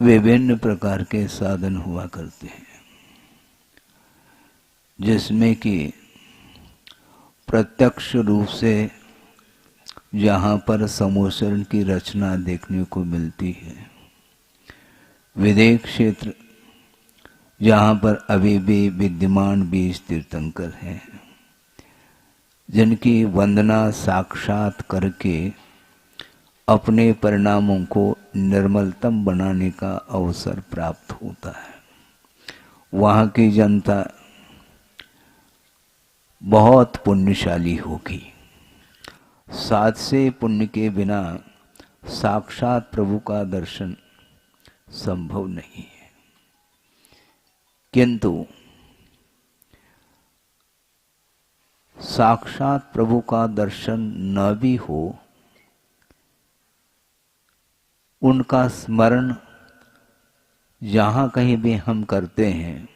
विभिन्न प्रकार के साधन हुआ करते हैं, जिसमें कि प्रत्यक्ष रूप से जहाँ पर समोसरण की रचना देखने को मिलती है, विदेह क्षेत्र जहाँ पर अभी भी विद्यमान 20 तीर्थंकर हैं, जिनकी वंदना साक्षात करके अपने परिणामों को निर्मलतम बनाने का अवसर प्राप्त होता है। वहाँ की जनता बहुत पुण्यशाली होगी। साध से पुण्य के बिना साक्षात प्रभु का दर्शन संभव नहीं है। किंतु साक्षात प्रभु का दर्शन न भी हो, उनका स्मरण जहाँ कहीं भी हम करते हैं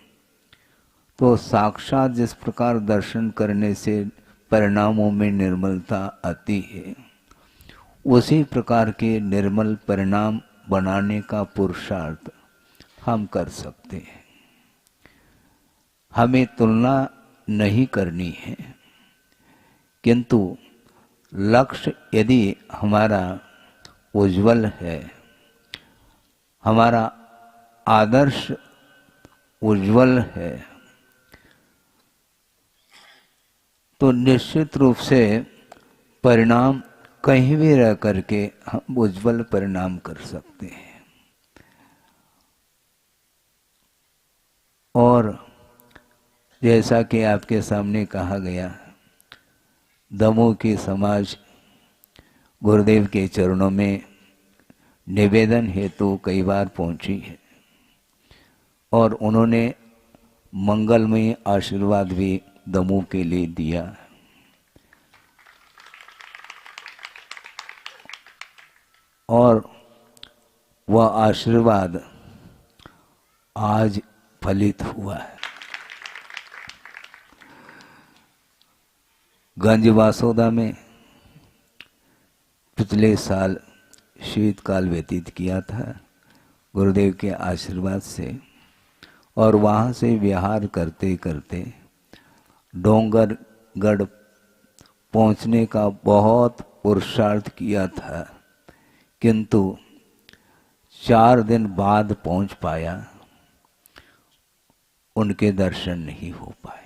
तो साक्षात जिस प्रकार दर्शन करने से परिणामों में निर्मलता आती है, उसी प्रकार के निर्मल परिणाम बनाने का पुरुषार्थ हम कर सकते हैं। हमें तुलना नहीं करनी है, किंतु लक्ष्य यदि हमारा उज्जवल है, हमारा आदर्श उज्जवल है, तो निश्चित रूप से परिणाम कहीं भी रह करके हम उज्जवल परिणाम कर सकते हैं। और जैसा कि आपके सामने कहा गया, दमोह की समाज गुरुदेव के चरणों में निवेदन हेतु कई बार पहुंची है और उन्होंने मंगलमय आशीर्वाद भी दमोह के लिए दिया। और वह आशीर्वाद आज फलित हुआ है। गंज वासोदा में पिछले साल शीतकाल व्यतीत किया था गुरुदेव के आशीर्वाद से, और वहाँ से विहार करते करते डोंगरगढ़ पहुँचने का बहुत पुरुषार्थ किया था, किंतु 4 दिन बाद पहुँच पाया, उनके दर्शन नहीं हो पाए।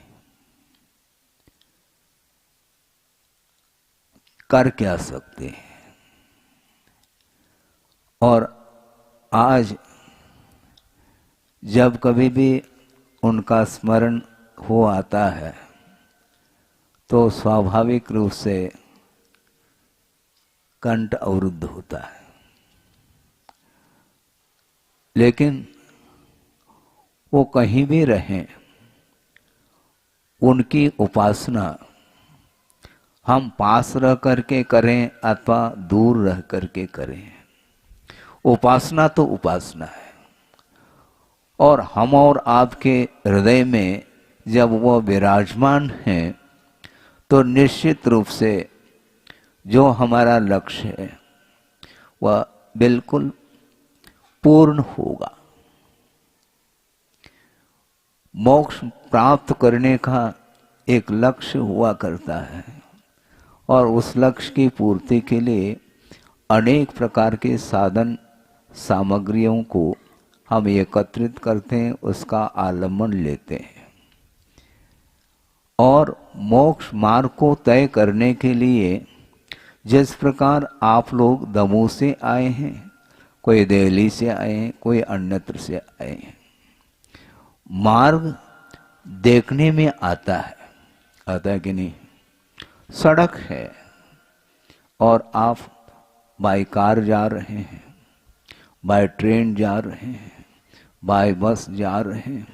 कर क्या सकते हैं। और आज जब कभी भी उनका स्मरण हो आता है तो स्वाभाविक रूप से कंठ अवरुद्ध होता है, लेकिन वो कहीं भी रहें, उनकी उपासना हम पास रह करके करें अथवा दूर रह करके करें, उपासना तो उपासना है। और हम और आपके हृदय में जब वो विराजमान हैं तो निश्चित रूप से जो हमारा लक्ष्य है वह बिल्कुल पूर्ण होगा। मोक्ष प्राप्त करने का एक लक्ष्य हुआ करता है, और उस लक्ष्य की पूर्ति के लिए अनेक प्रकार के साधन सामग्रियों को हम एकत्रित करते हैं, उसका आलम्बन लेते हैं। और मोक्ष मार्ग को तय करने के लिए जिस प्रकार आप लोग दमोह से आए हैं, कोई दिल्ली से आए हैं, कोई अन्यत्र से आए हैं, मार्ग देखने में आता है कि नहीं। सड़क है और आप बाय कार जा रहे हैं, बाय ट्रेन जा रहे हैं, बाय बस जा रहे हैं,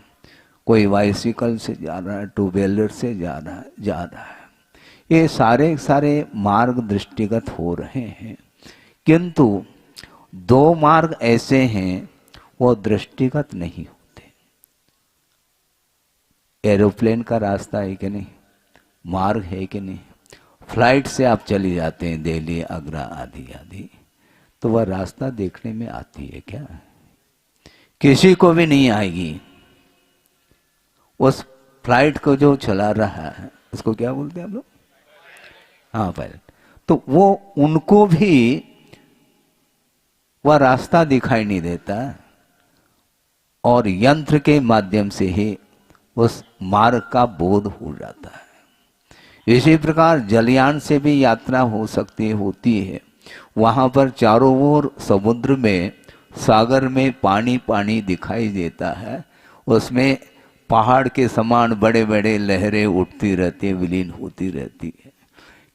कोई बाइसिकल से जा रहा है, 2 व्हीलर से जा रहा है। ये सारे मार्ग दृष्टिगत हो रहे हैं, किंतु 2 मार्ग ऐसे हैं वो दृष्टिगत नहीं होते। एरोप्लेन का रास्ता है कि नहीं, मार्ग है कि नहीं। फ्लाइट से आप चली जाते हैं दिल्ली, आगरा आदि आदि, तो वह रास्ता देखने में आती है क्या? किसी को भी नहीं आएगी। उस फ्लाइट को जो चला रहा है उसको क्या बोलते हैं आप लोग? हाँ, पायलट। तो वो उनको भी वह रास्ता दिखाई नहीं देता और यंत्र के माध्यम से ही उस मार्ग का बोध हो जाता है। इसी प्रकार जलयान से भी यात्रा हो सकती होती है। वहां पर चारों ओर समुद्र में, सागर में पानी पानी दिखाई देता है। उसमें पहाड़ के समान बड़े बड़े लहरें उठती रहती है, विलीन होती रहती है।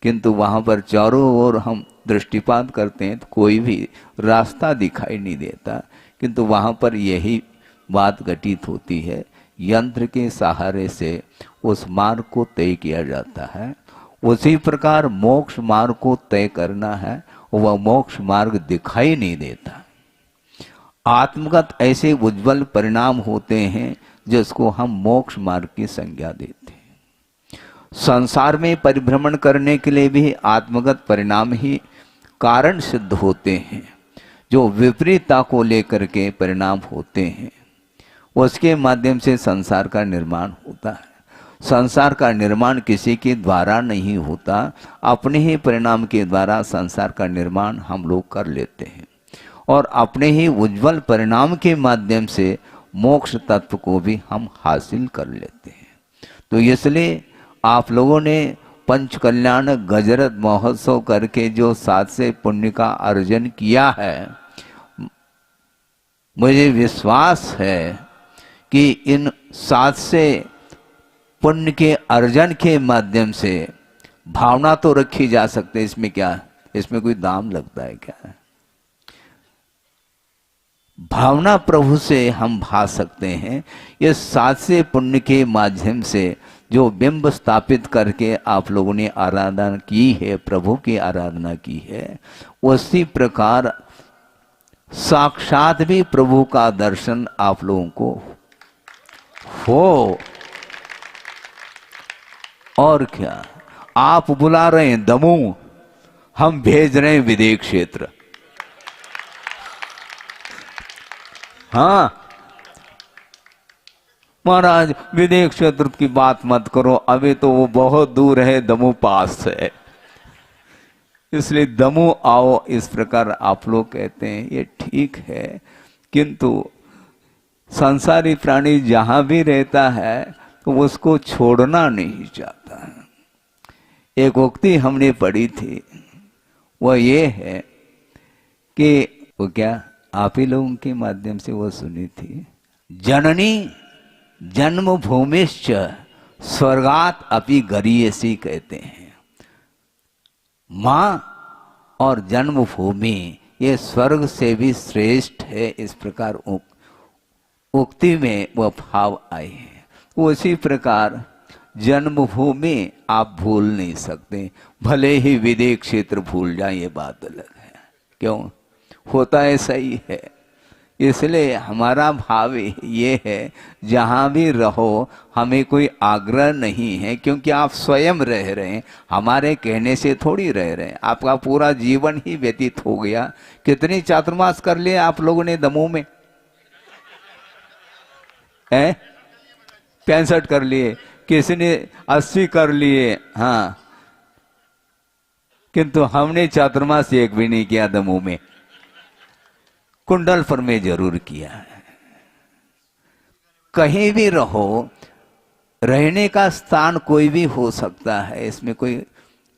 किंतु वहां पर चारों ओर हम दृष्टिपात करते हैं तो कोई भी रास्ता दिखाई नहीं देता। किंतु वहां पर यही बात घटित होती है, यंत्र के सहारे से उस मार्ग को तय किया जाता है। उसी प्रकार मोक्ष मार्ग को तय करना है, वह मोक्ष मार्ग दिखाई नहीं देता। आत्मगत ऐसे उज्जवल परिणाम होते हैं जिसको हम मोक्ष मार्ग की संज्ञा देते हैं। संसार में परिभ्रमण करने के लिए भी आत्मगत परिणाम ही कारण सिद्ध होते हैं। जो विपरीतता को लेकर के परिणाम होते हैं उसके माध्यम से संसार का निर्माण होता है। संसार का निर्माण किसी के द्वारा नहीं होता, अपने ही परिणाम के द्वारा संसार का निर्माण हम लोग कर लेते हैं और अपने ही उज्जवल परिणाम के माध्यम से मोक्ष तत्व को भी हम हासिल कर लेते हैं। तो इसलिए आप लोगों ने पंच कल्याण गजरत महोत्सव करके जो 7 से पुण्य का अर्जन किया है, मुझे विश्वास है कि इन 7 से पुण्य के अर्जन के माध्यम से भावना तो रखी जा सकती है। इसमें क्या, इसमें कोई दाम लगता है क्या? भावना प्रभु से हम भा सकते हैं। ये 7 से पुण्य के माध्यम से जो बिंब स्थापित करके आप लोगों ने आराधना की है, प्रभु की आराधना की है, उसी प्रकार साक्षात भी प्रभु का दर्शन आप लोगों को हो। और क्या, आप बुला रहे हैं दमू, हम भेज रहे हैं विदेश क्षेत्र। हाँ महाराज, विदेश क्षेत्र की बात मत करो, अभी तो वो बहुत दूर है, दमू पास है, इसलिए दमू आओ। इस प्रकार आप लोग कहते हैं, ये ठीक है। किंतु संसारी प्राणी जहां भी रहता है तो उसको छोड़ना नहीं चाहता है। एक उक्ति हमने पढ़ी थी, वह ये है कि वो क्या, आप ही लोगों के माध्यम से वो सुनी थी, जननी जन्मभूमिश्च स्वर्गात अपि गरीयसी, कहते हैं माँ और जन्मभूमि ये स्वर्ग से भी श्रेष्ठ है। इस प्रकार उक्ति में वह भाव आए हैं। उसी प्रकार जन्मभूमि आप भूल नहीं सकते, भले ही विदेश क्षेत्र भूल जाए, ये बात अलग है। क्यों होता है, सही है। इसलिए हमारा भाव ये है, जहाँ भी रहो हमें कोई आग्रह नहीं है, क्योंकि आप स्वयं रह रहे हैं, हमारे कहने से थोड़ी रह रहे हैं। आपका पूरा जीवन ही व्यतीत हो गया। कितनी चातुर्मास कर लिए आप लोगों ने दमोह में? 65 कर लिए, किसी ने 80 कर लिए। हाँ, किंतु हमने चातुर्मास एक भी नहीं किया दमोह में, कुंडलपुर में जरूर किया है। कहीं भी रहो, रहने का स्थान कोई भी हो सकता है, इसमें कोई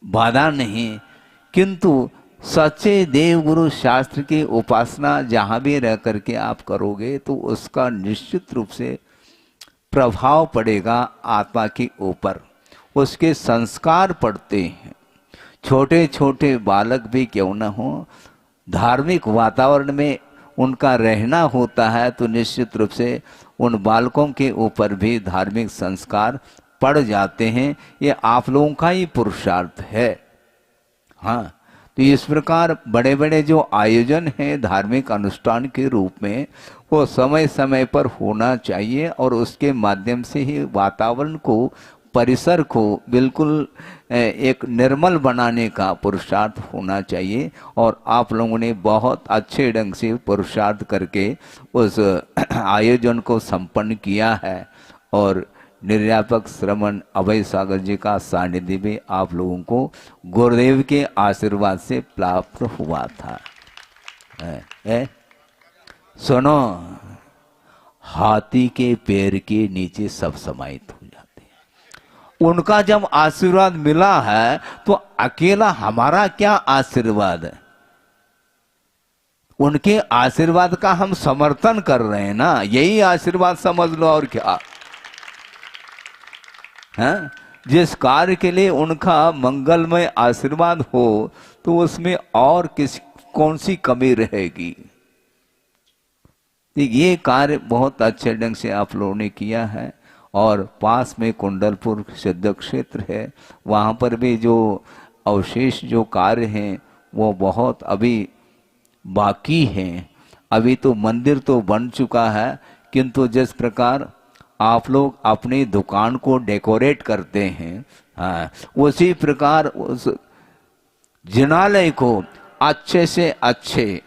बाधा नहीं। किंतु सच्चे देव गुरु शास्त्र की उपासना जहां भी रह करके आप करोगे तो उसका निश्चित रूप से प्रभाव पड़ेगा आत्मा के ऊपर, उसके संस्कार पड़ते हैं। छोटे छोटे बालक भी क्यों न हो, धार्मिक वातावरण में उनका रहना होता है तो निश्चित रूप से उन बालकों के ऊपर भी धार्मिक संस्कार पड़ जाते हैं। ये आप लोगों का ही पुरुषार्थ है। हाँ, तो इस प्रकार बड़े बड़े जो आयोजन हैं धार्मिक अनुष्ठान के रूप में, वो समय समय पर होना चाहिए और उसके माध्यम से ही वातावरण को, परिसर को बिल्कुल एक निर्मल बनाने का पुरुषार्थ होना चाहिए। और आप लोगों ने बहुत अच्छे ढंग से पुरुषार्थ करके उस आयोजन को संपन्न किया है। और निर्यापक श्रमण अभय सागर जी का सानिध्य भी आप लोगों को गुरुदेव के आशीर्वाद से प्राप्त हुआ था। सुनो, हाथी के पैर के नीचे सब समाहित हो जाते हैं। उनका जब आशीर्वाद मिला है तो अकेला हमारा क्या आशीर्वाद है, उनके आशीर्वाद का हम समर्थन कर रहे हैं ना, यही आशीर्वाद समझ लो और क्या है। जिस कार्य के लिए उनका मंगलमय आशीर्वाद हो तो उसमें और कौन सी कमी रहेगी। ये कार्य बहुत अच्छे ढंग से आप लोगों ने किया है। और पास में कुंडलपुर सिद्ध क्षेत्र है, वहाँ पर भी जो अवशेष जो कार्य हैं वो बहुत अभी बाकी हैं। अभी तो मंदिर तो बन चुका है, किंतु जिस प्रकार आप लोग अपनी दुकान को डेकोरेट करते हैं, हाँ, उसी प्रकार उस जिनालय को अच्छे से अच्छे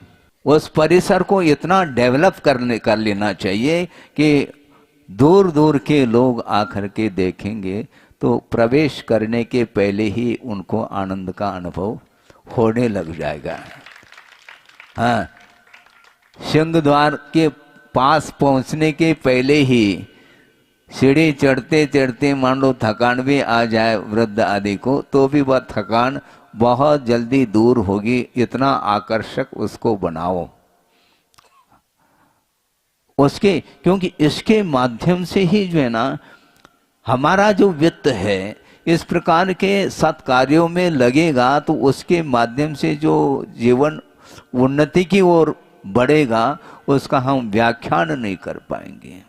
उस परिसर को इतना डेवलप कर लेना चाहिए कि दूर दूर के लोग आकर के देखेंगे तो प्रवेश करने के पहले ही उनको आनंद का अनुभव होने लग जाएगा। हाँ, सिंह द्वार के पास पहुंचने के पहले ही सीढ़ी चढ़ते चढ़ते मान लो थकान भी आ जाए वृद्ध आदि को, तो भी वह थकान बहुत जल्दी दूर होगी। इतना आकर्षक उसको बनाओ उसके, क्योंकि इसके माध्यम से ही जो है ना हमारा जो वित्त है इस प्रकार के सत्कार्यों में लगेगा तो उसके माध्यम से जो जीवन उन्नति की ओर बढ़ेगा उसका हम व्याख्यान नहीं कर पाएंगे।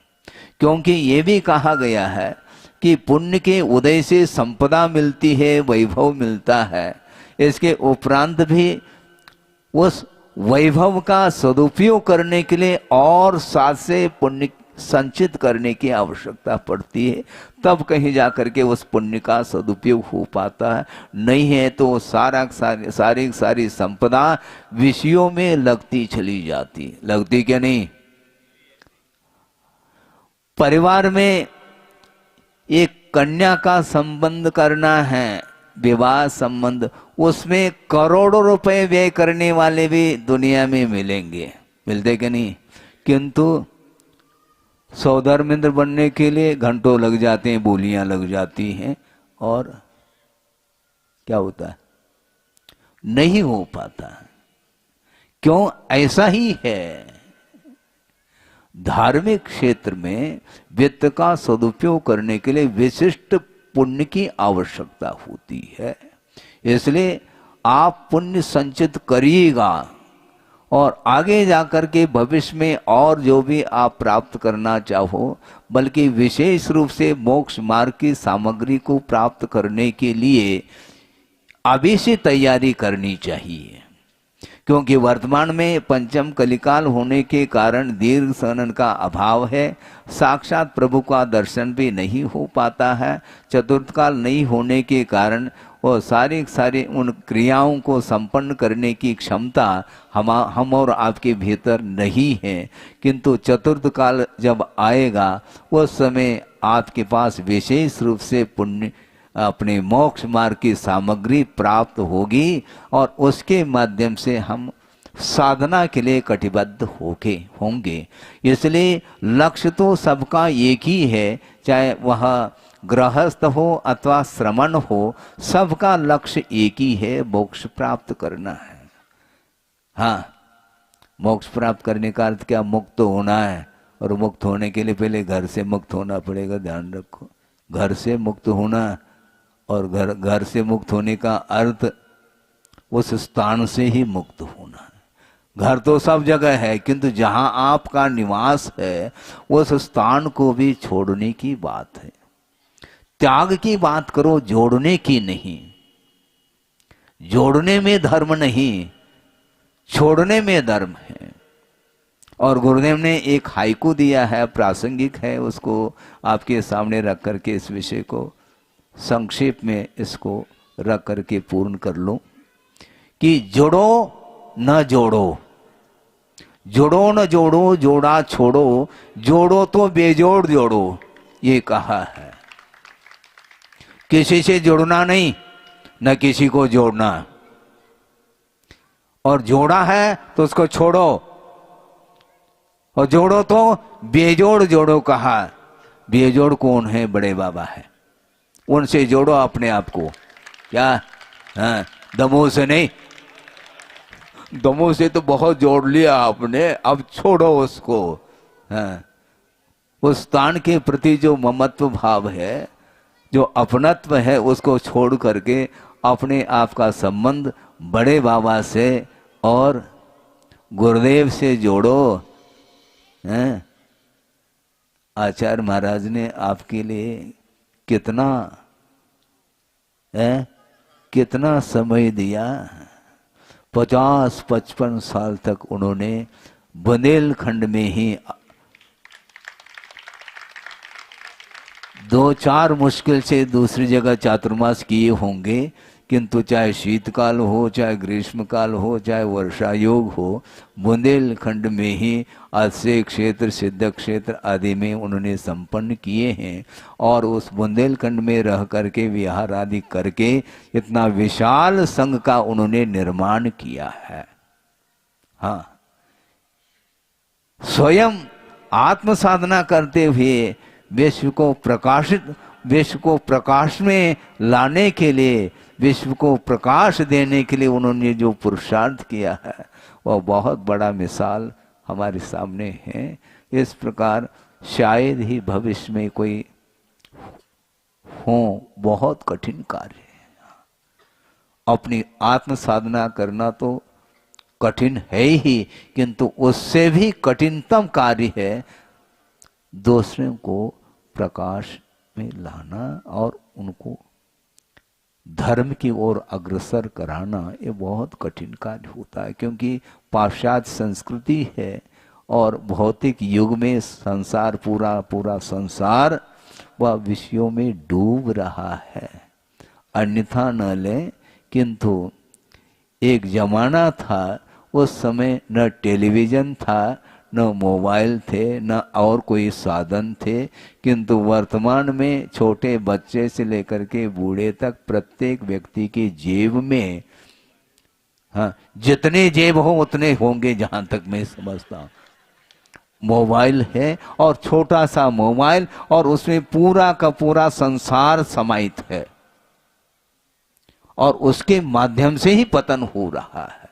क्योंकि ये भी कहा गया है कि पुण्य के उदय से संपदा मिलती है, वैभव मिलता है। इसके उपरांत भी उस वैभव का सदुपयोग करने के लिए और साथ से पुण्य संचित करने की आवश्यकता पड़ती है, तब कहीं जाकर के उस पुण्य का सदुपयोग हो पाता है। नहीं है तो सारी संपदा विषयों में लगती चली जाती, लगती क्या नहीं। परिवार में एक कन्या का संबंध करना है, विवाह संबंध, उसमें करोड़ों रुपए व्यय करने वाले भी दुनिया में मिलेंगे, मिलते कि नहीं। किंतु सौधर्मेंद्र बनने के लिए घंटों लग जाते हैं, बोलियां लग जाती हैं, और क्या होता है, नहीं हो पाता। क्यों? ऐसा ही है। धार्मिक क्षेत्र में वित्त का सदुपयोग करने के लिए विशिष्ट पुण्य की आवश्यकता होती है। इसलिए आप पुण्य संचित करिएगा और आगे जाकर के भविष्य में और जो भी आप प्राप्त करना चाहो, बल्कि विशेष रूप से मोक्ष मार्ग की सामग्री को प्राप्त करने के लिए अभी से तैयारी करनी चाहिए। क्योंकि वर्तमान में पंचम कलिकाल होने के कारण दीर्घ सहनन का अभाव है, साक्षात प्रभु का दर्शन भी नहीं हो पाता है। चतुर्थ काल नहीं होने के कारण वो सारी उन क्रियाओं को संपन्न करने की क्षमता हम और आपके भीतर नहीं है। किंतु चतुर्थ काल जब आएगा उस समय आपके पास विशेष रूप से पुण्य अपने मोक्ष मार्ग की सामग्री प्राप्त होगी और उसके माध्यम से हम साधना के लिए कटिबद्ध होंगे। इसलिए लक्ष्य तो सबका एक ही है, चाहे वह गृहस्थ हो अथवा श्रमण हो, सबका लक्ष्य एक ही है, मोक्ष प्राप्त करना है। हाँ, मोक्ष प्राप्त करने का अर्थ क्या? मुक्त होना है, और मुक्त होने के लिए पहले घर से मुक्त होना पड़ेगा, ध्यान रखो। घर से मुक्त होना, और घर से मुक्त होने का अर्थ उस स्थान से ही मुक्त होना है। घर तो सब जगह है, किंतु जहां आपका निवास है उस स्थान को भी छोड़ने की बात है। त्याग की बात करो, जोड़ने की नहीं। जोड़ने में धर्म नहीं, छोड़ने में धर्म है। और गुरुदेव ने एक हाइकू दिया है, प्रासंगिक है, उसको आपके सामने रख करके इस विषय को संक्षेप में इसको रख करके पूर्ण कर लो कि जोड़ो न जोड़ो, जोड़ो न जोड़ो, जोड़ा छोड़ो, जोड़ो तो बेजोड़ जोड़ो, ये कहा है। किसी से जुड़ना नहीं, न किसी को जोड़ना, और जोड़ा है तो उसको छोड़ो, और जोड़ो तो बेजोड़ जोड़ो कहा। बेजोड़ कौन है? बड़े बाबा है, उनसे जोड़ो अपने आप को। क्या? हाँ, दमों से नहीं, दमों से तो बहुत जोड़ लिया आपने, अब छोड़ो उसको। हाँ, उस स्थान के प्रति जो ममत्व भाव है, जो अपनत्व है, उसको छोड़ करके अपने आप का संबंध बड़े बाबा से और गुरुदेव से जोड़ो। हैं? आचार्य महाराज ने आपके लिए कितना कितना समय दिया। 50-55 साल तक उन्होंने बुंदेलखंड में ही 2-4 मुश्किल से दूसरी जगह चातुर्मास किए होंगे, किंतु चाहे शीतकाल हो, चाहे ग्रीष्मकाल हो, चाहे वर्षा योग हो, बुंदेलखंड में ही आश्रय क्षेत्र, सिद्ध क्षेत्र आदि में उन्होंने संपन्न किए हैं। और उस बुंदेलखंड में रह करके विहार आदि करके इतना विशाल संघ का उन्होंने निर्माण किया है। हाँ, स्वयं आत्म साधना करते हुए विश्व को प्रकाश में लाने के लिए, विश्व को प्रकाश देने के लिए उन्होंने जो पुरुषार्थ किया है, वह बहुत बड़ा मिसाल हमारे सामने है। इस प्रकार शायद ही भविष्य में कोई हो। बहुत कठिन कार्य है। अपनी आत्म साधना करना तो कठिन है ही, किंतु उससे भी कठिनतम कार्य है दूसरों को प्रकाश में लाना और उनको धर्म की ओर अग्रसर कराना। ये बहुत कठिन कार्य होता है, क्योंकि पाश्चात्य संस्कृति है और भौतिक युग में संसार, पूरा संसार वह विषयों में डूब रहा है। अन्यथा न ले, किंतु एक जमाना था, उस समय न टेलीविजन था, न मोबाइल थे, न और कोई साधन थे, किंतु वर्तमान में छोटे बच्चे से लेकर के बूढ़े तक प्रत्येक व्यक्ति के जेब में, हाँ, जितने जेब हो उतने होंगे, जहां तक मैं समझता हूं, मोबाइल है। और छोटा सा मोबाइल, और उसमें पूरा का पूरा संसार समाहित है, और उसके माध्यम से ही पतन हो रहा है।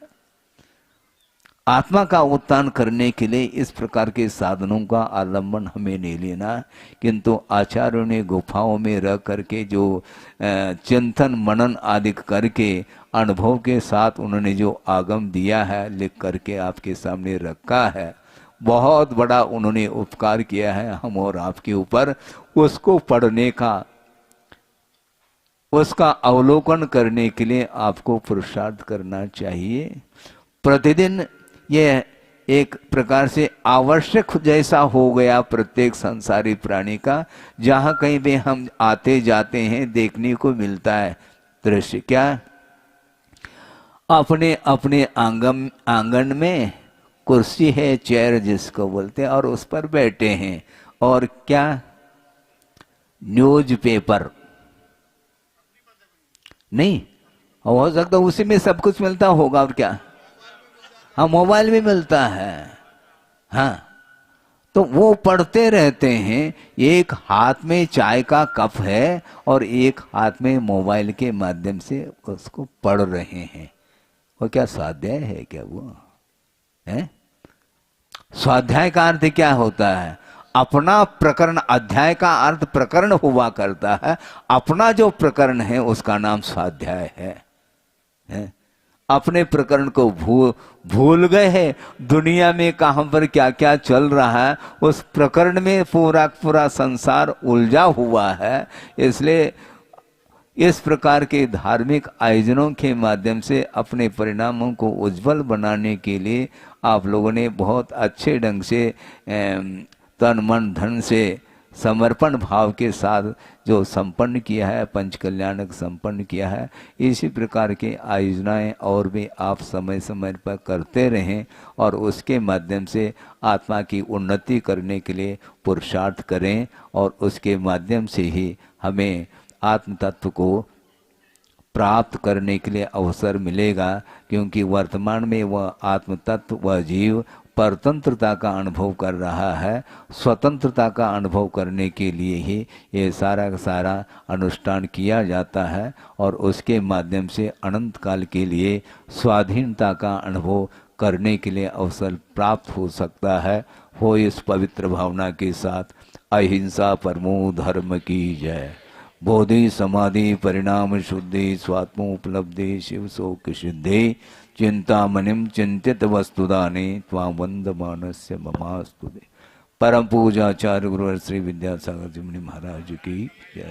आत्मा का उत्थान करने के लिए इस प्रकार के साधनों का आलंबन हमें नहीं लेना, किंतु आचार्यों ने गुफाओं में रह करके जो चिंतन मनन आदि करके अनुभव के साथ उन्होंने जो आगम दिया है, लिख करके आपके सामने रखा है, बहुत बड़ा उन्होंने उपकार किया है हम और आपके ऊपर। उसको पढ़ने का, उसका अवलोकन करने के लिए आपको पुरुषार्थ करना चाहिए। प्रतिदिन ये एक प्रकार से आवश्यक जैसा हो गया प्रत्येक संसारी प्राणी का। जहां कहीं भी हम आते जाते हैं, देखने को मिलता है दृश्य क्या, अपने अपने आंगन में कुर्सी है, चेयर जिसको बोलते हैं, और उस पर बैठे हैं, और क्या, न्यूज़पेपर नहीं हो सकता, उसी में सब कुछ मिलता होगा, और क्या, हाँ, मोबाइल में मिलता है। हाँ, तो वो पढ़ते रहते हैं। एक हाथ में चाय का कप है और एक हाथ में मोबाइल के माध्यम से उसको पढ़ रहे हैं। वो क्या स्वाध्याय है? क्या वो है? स्वाध्याय का अर्थ क्या होता है? अपना प्रकरण, अध्याय का अर्थ प्रकरण हुआ करता है। अपना जो प्रकरण है उसका नाम स्वाध्याय है? अपने प्रकरण को भूल गए हैं। दुनिया में कहां पर क्या क्या चल रहा है, उस प्रकरण में पूरा संसार उलझा हुआ है। इसलिए इस प्रकार के धार्मिक आयोजनों के माध्यम से अपने परिणामों को उज्जवल बनाने के लिए आप लोगों ने बहुत अच्छे ढंग से तन मन धन से समर्पण भाव के साथ जो संपन्न किया है, पंच कल्याणक संपन्न किया है, इसी प्रकार की आयोजनाएं और भी आप समय समय पर करते रहें और उसके माध्यम से आत्मा की उन्नति करने के लिए पुरुषार्थ करें और उसके माध्यम से ही हमें आत्म तत्व को प्राप्त करने के लिए अवसर मिलेगा। क्योंकि वर्तमान में वह आत्म तत्व, वह जीव परतंत्रता का अनुभव कर रहा है। स्वतंत्रता का अनुभव करने के लिए ही ये सारा का सारा अनुष्ठान किया जाता है और उसके माध्यम से अनंत काल के लिए स्वाधीनता का अनुभव करने के लिए अवसर प्राप्त हो सकता है। हो इस पवित्र भावना के साथ अहिंसा परमो धर्म की जय। बोधि समाधि परिणाम शुद्धि स्वात्मोपलब्धि शिव शोक सिद्धि चिंतामणिम चिंतित वस्तुदाने त्वां वंदमानस्य ममास्तुते। परम पूजाचार्य गुरु श्री विद्यासागर जी मुनि महाराज की जय।